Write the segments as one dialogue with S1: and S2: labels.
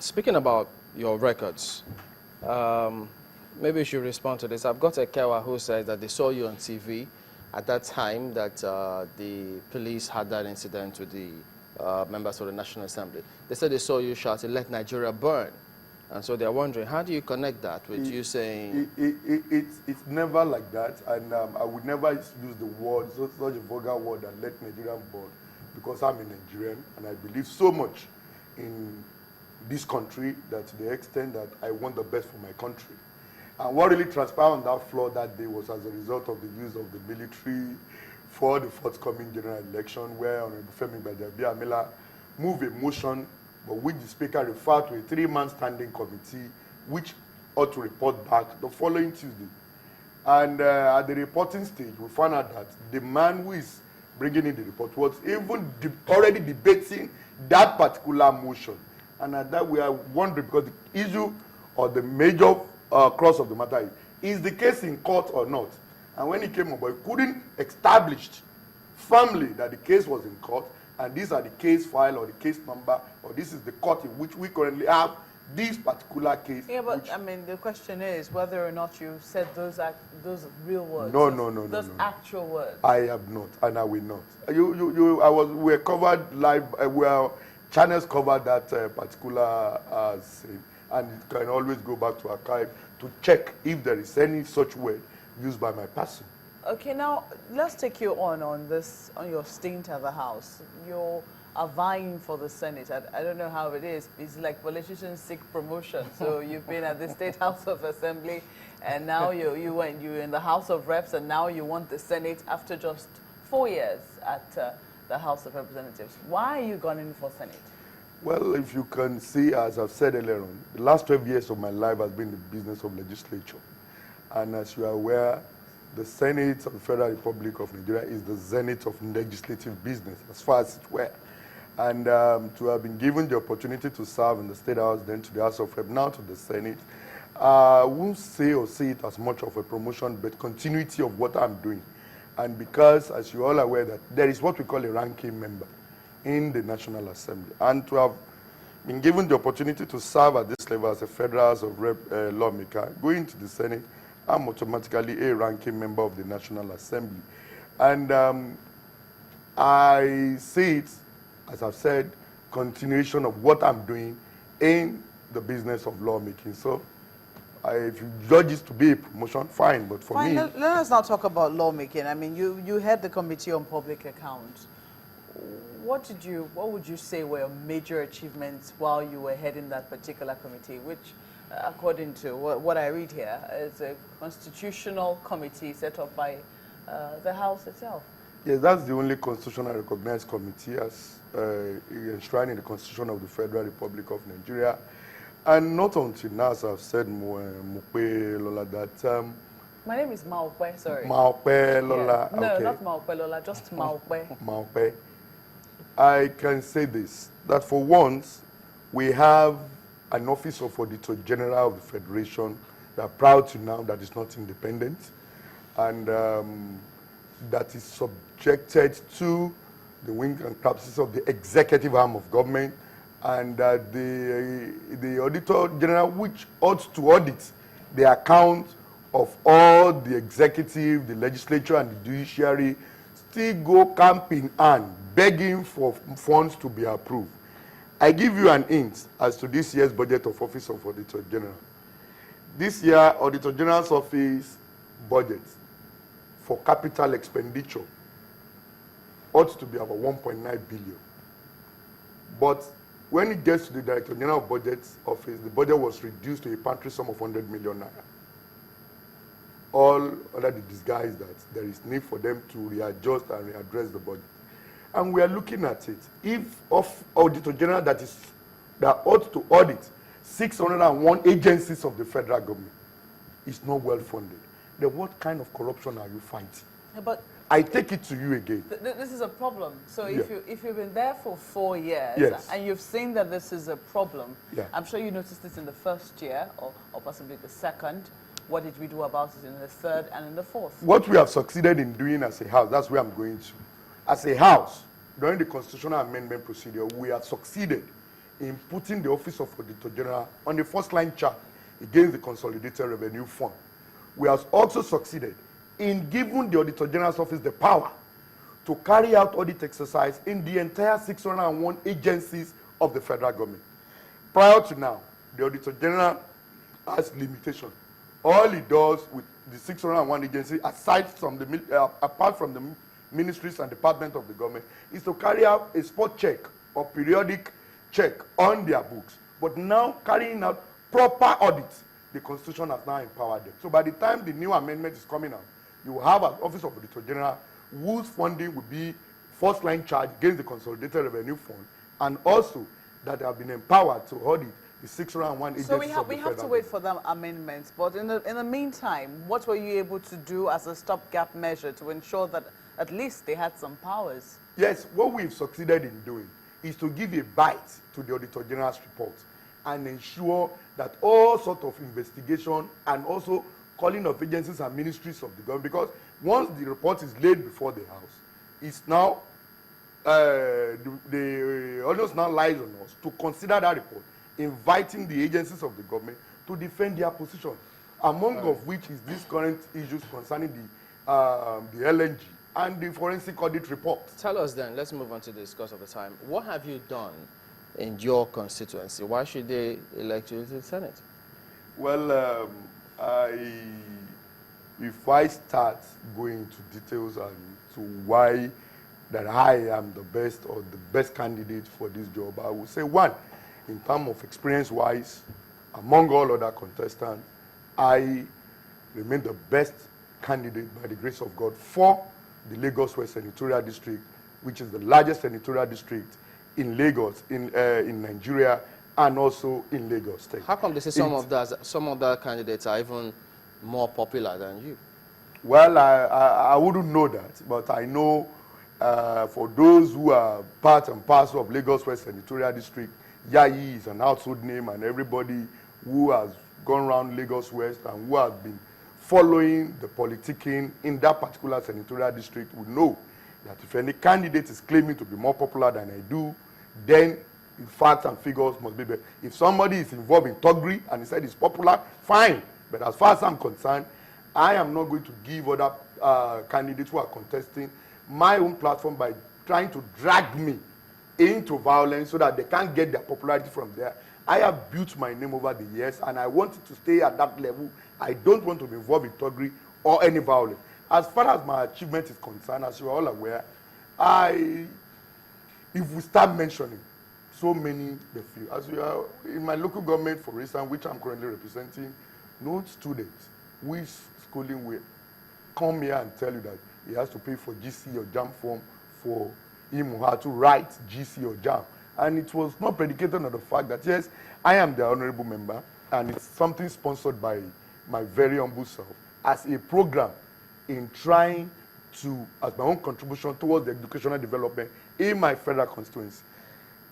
S1: Speaking about your records, maybe you should respond to this. I've got a Kewa who says that they saw you on TV at that time that the police had that incident with the members of the National Assembly. They said they saw you shouting, "Let Nigeria burn." And so they're wondering, how do you connect that with you saying...
S2: It's never like that, and I would never use the word, such a vulgar word, that "let Nigeria burn," because I'm a Nigerian, and I believe so much in this country that to the extent that I want the best for my country. And what really transpired on that floor that day was as a result of the use of the military for the forthcoming general election, where Honorable Femi Gbajabiamila moved a motion, but which the Speaker referred to a 3-man standing committee, which ought to report back the following Tuesday. And at the reporting stage, we found out that the man who is bringing in the report was even already debating that particular motion. And at that, we are wondering, because the issue or the major cross of the matter is the case in court or not? And when he came up, he couldn't establish firmly that the case was in court, and these are the case file or the case number, or this is the court in which we currently have this particular case.
S3: Yeah, but I mean, the question is whether or not you said those real words.
S2: No,
S3: those actual words.
S2: I have not, and I will not. We were covered live. Channels covered that particular scene, and you can always go back to archive to check if there is any such word used by my person.
S3: Okay, now let's take you on your stint at the House. You are vying for the Senate. I don't know how it is. It's like politicians seek promotion. So you've been at the State House of Assembly, and now you're in the House of Reps, and now you want the Senate after just 4 years at the House of Representatives. Why are you going in for Senate?
S2: Well, if you can see, as I've said earlier on, the last 12 years of my life has been the business of legislature. And as you are aware, the Senate of the Federal Republic of Nigeria is the zenith of legislative business, as far as it were. And to have been given the opportunity to serve in the State House, then to the House of Rep, now to the Senate, I won't say or see it as much of a promotion, but continuity of what I'm doing. And because, as you all are aware, that there is what we call a ranking member in the National Assembly. And to have been given the opportunity to serve at this level as a Federal House of Rep lawmaker, going to the Senate, I'm automatically a ranking member of the National Assembly. And I see it, as I've said, continuation of what I'm doing in the business of lawmaking. So if you judge it to be a promotion, fine, but for me...
S3: Let us now talk about lawmaking. I mean, you head the Committee on Public Accounts. What would you say were your major achievements while you were heading that particular committee, which, according to what I read here, is a constitutional committee set up by the House itself?
S2: Yes, that's the only constitutionally recognized committee as enshrined in the Constitution of the Federal Republic of Nigeria. And not until now, as I've said, Mope Lola, that...
S3: my name is Maokwe, sorry.
S2: Maokwe Lola,
S3: yeah. No,
S2: okay.
S3: not Maokwe Lola, just Maokwe.
S2: Maokwe. I can say this, that for once, we have an Office of Auditor General of the Federation that are proud to now that is not independent, and that is subjected to the wing and practices of the executive arm of government, and the Auditor General, which ought to audit the account of all the executive, the legislature, and the judiciary, still go camping and begging for funds to be approved. I give you an hint as to this year's budget of Office of Auditor General. This year, Auditor General's office budget for capital expenditure ought to be about 1.9 billion. But when it gets to the Director General of Budget office, the budget was reduced to a pantry sum of 100 million naira. All under the disguise that there is need for them to readjust and readdress the budget. And we are looking at it. If Auditor General that ought to audit 601 agencies of the federal government is not well funded, then what kind of corruption are you fighting?
S3: Yeah, but
S2: I take it to you again.
S3: This is a problem. So
S2: Yeah.
S3: if you've been there for 4 years,
S2: Yes.
S3: and you've seen that this is a problem,
S2: Yeah.
S3: I'm sure you noticed this in the first year or possibly the second. What did we do about it in the third and in the fourth?
S2: What we have succeeded in doing as a house, that's where I'm going to. As a house, during the constitutional amendment procedure, we have succeeded in putting the Office of Auditor General on the first line chart against the Consolidated Revenue Fund. We have also succeeded in giving the Auditor General's office the power to carry out audit exercise in the entire 601 agencies of the federal government. Prior to now, the Auditor General has limitation. All he does with the 601 agency, apart from the ministries and departments of the government, is to carry out a spot check or periodic check on their books. But now carrying out proper audits, the Constitution has now empowered them. So by the time the new amendment is coming out, you will have an Office of Auditor General whose funding will be first line charge against the Consolidated Revenue Fund, and also that they have been empowered to audit the 601 agencies.
S3: So we have to
S2: federal
S3: wait for the amendments. But in the meantime, what were you able to do as a stopgap measure to ensure that at least they had some powers?
S2: Yes, what we've succeeded in doing is to give a bite to the Auditor General's report and ensure that all sorts of investigation and also calling of agencies and ministries of the government, because once the report is laid before the House, it's now, the onus now lies on us to consider that report, inviting the agencies of the government to defend their position, among of which is these current issues concerning the LNG and the forensic audit report.
S1: Tell us then, let's move on to discuss of the time. What have you done in your constituency? Why should they elect you to the Senate?
S2: Well, if I start going into details and to why that I am the best or the best candidate for this job, I would say, one, in terms of experience-wise, among all other contestants, I remain the best candidate by the grace of God for the Lagos West Senatorial District, which is the largest senatorial district in Lagos, in Nigeria, and also in Lagos State.
S1: How come they say some of the candidates are even more popular than you?
S2: Well, I wouldn't know that, but I know for those who are part and parcel of Lagos West Senatorial District, Yayi is an household name, and everybody who has gone around Lagos West and who has been following the politicking in that particular senatorial district would know that if any candidate is claiming to be more popular than I do, then facts and figures must be better. If somebody is involved in thuggery and he said he's popular, fine. But as far as I'm concerned, I am not going to give other candidates who are contesting my own platform by trying to drag me into violence so that they can't get their popularity from there. I have built my name over the years, and I want it to stay at that level. I don't want to be involved in thuggery or any violence. As far as my achievement is concerned, as you are all aware, if we start mentioning so many, as we are in my local government, for instance, which I'm currently representing, no students who is schooling will come here and tell you that he has to pay for GC or JAM form for him or her to write GC or JAM. And it was not predicated on the fact that, yes, I am the honorable member, and it's something sponsored by my very humble self as a program in trying to, as my own contribution towards the educational development in my federal constituency.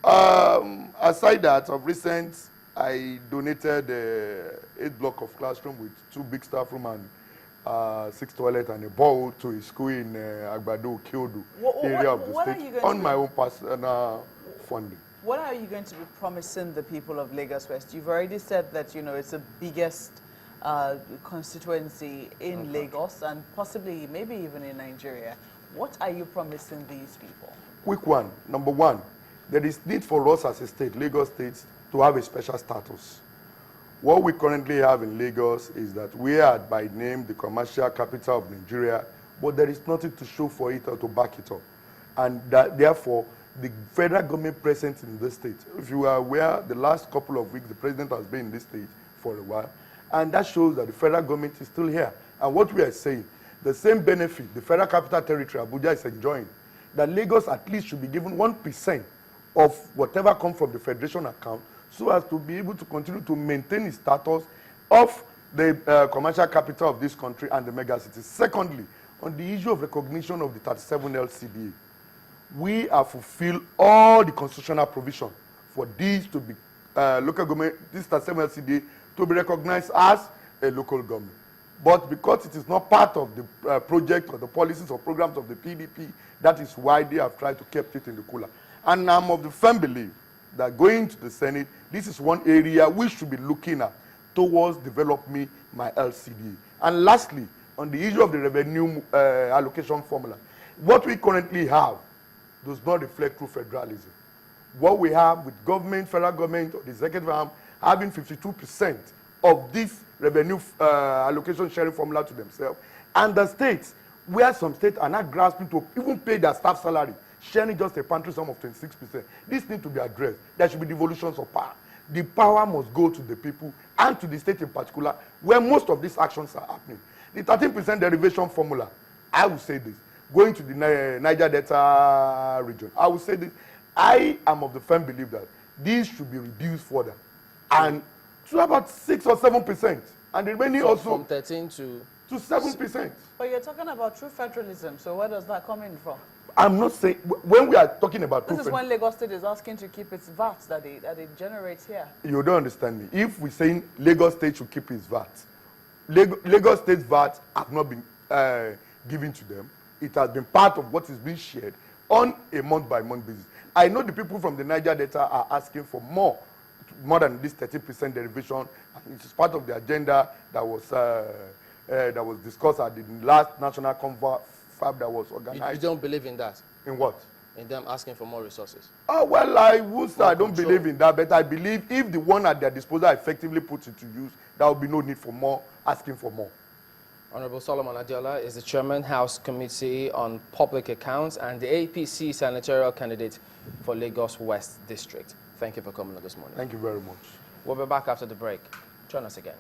S2: Aside that, of recent, I donated 8 blocks of classroom with 2 big staff room and 6 toilets and a bowl to a school in Agbado, Kyodo area of the state on my own personal funding.
S3: What are you going to be promising the people of Lagos West? You've already said that, you know, it's the biggest constituency in Lagos and possibly maybe even in Nigeria. What are you promising these people?
S2: Quick one. Number one, there is need for us as a state, Lagos State, to have a special status. What we currently have in Lagos is that we are by name the commercial capital of Nigeria, but there is nothing to show for it or to back it up. And that, therefore, the federal government present in this state, if you are aware, the last couple of weeks, the president has been in this state for a while, and that shows that the federal government is still here. And what we are saying, the same benefit the federal capital territory, Abuja, is enjoying, that Lagos at least should be given 1% of whatever comes from the federation account so as to be able to continue to maintain its status of the commercial capital of this country and the megacity. Secondly, on the issue of recognition of the 37 LCDA, we have fulfilled all the constitutional provision for these to be local government, this 37 LCDA to be recognized as a local government. But because it is not part of the project or the policies or programs of the PDP, that is why they have tried to keep it in the cooler. And I'm of the firm belief that going to the Senate, this is one area we should be looking at towards developing my LCDA. And lastly, on the issue of the revenue allocation formula, what we currently have does not reflect true federalism. What we have with government, federal government, or the executive arm having 52% of this revenue allocation sharing formula to themselves, and the states, where some states are not grasping to even pay their staff salary, sharing just a pantry sum of 26%. This needs to be addressed. There should be devolutions of power. The power must go to the people and to the state in particular, where most of these actions are happening. The 13% derivation formula, I will say this, going to the Niger Delta region, I will say this, I am of the firm belief that these should be reduced further, and to about 6 or 7%, and the remaining also
S1: from 13 to
S2: 7%.
S3: But you're talking about true federalism, so where does that come in from?
S2: I'm not saying, when we are talking about
S3: This is when Lagos State is asking to keep its VAT that it generates here.
S2: You don't understand me. If we're saying Lagos State should keep its VAT, Lagos State's VAT have not been given to them. It has been part of what is being shared on a month-by-month basis. I know the people from the Niger Delta are asking for more than this 30% derivation. It is part of the agenda that was discussed at the last national confab that was organized.
S1: You don't believe in that?
S2: In what?
S1: In them asking for more resources?
S2: Oh, well, I would say I don't
S1: control.
S2: believe in that, but I believe if the one at their disposal effectively puts it to use, there will be no need for more, asking for more.
S1: Honorable Solomon Adiola is the Chairman, House Committee on Public Accounts and the APC senatorial candidate for Lagos West District. Thank you for coming on this morning.
S2: Thank you very much.
S1: We'll be back after the break. Join us again.